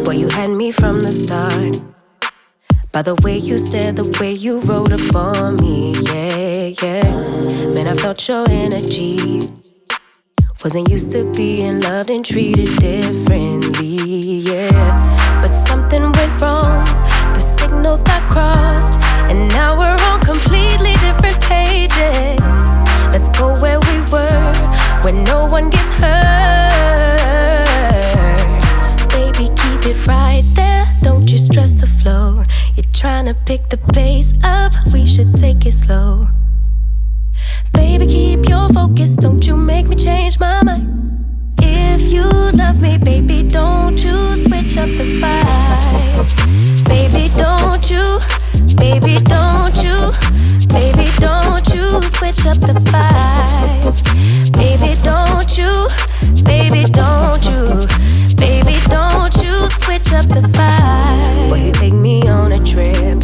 Boy, you had me from the start. By the way you stared, the way you wrote upon me, yeah, yeah. Man, I felt your energy. Wasn't used to being loved and treated differently, yeah. But something went wrong, the signals got crossed, and now we're on completely different pages. Let's go where we were, where no one gets hurt. Baby, keep it right there, don't you stress the flow. You're trying to pick the pace up, we should take it slow. Baby, keep your focus, don't you make me change my mind. If you love me, baby, don't you switch up the vibe. Baby, don't you, baby, don't you, baby, don't you switch up the vibe. Baby, don't you, baby, don't you, baby, don't you switch up the vibe. Boy, you take me on a trip,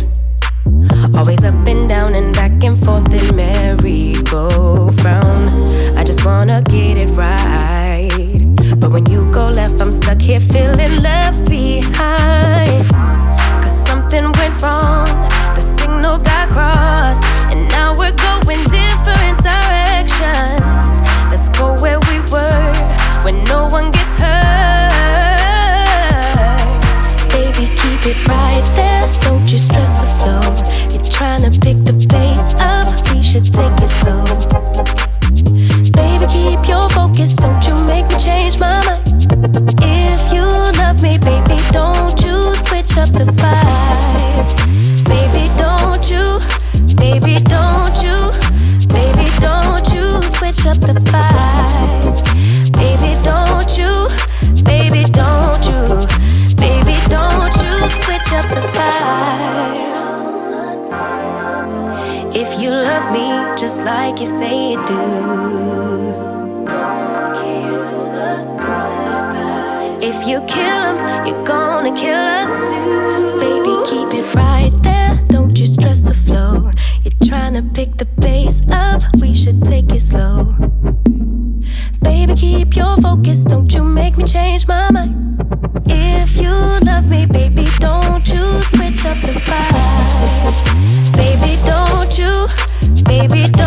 always up and down and back and forth in merry-go-round. I just wanna get it right, but when you go left, I'm stuck here feeling left behind. Cause something went wrong, the signals got crossed, and now we're going different directions. Let's go where we were, when no one gets hurt. Baby, keep it right there, don't you stress the flow. You're trying to pick the pace up, we should take it slow. Baby, keep your focus, don't you make me change my mind. If you love me, baby, don't you switch up the vibe. Baby, don't you, baby, don't you, baby, don't you switch up the vibe. Baby, don't you, baby, don't you, baby, don't you switch up the vibe. If you love me just like you say you do, don't kill the good vibes. If you kill them, you're gonna kill us too. Baby, keep it right there, don't you stress the flow. You're trying to pick the pace up, we should take it slow. Baby, keep your focus, don't you make me change my mind. If you love me, baby, don't you switch up the vibe. Baby, don't you, baby, don't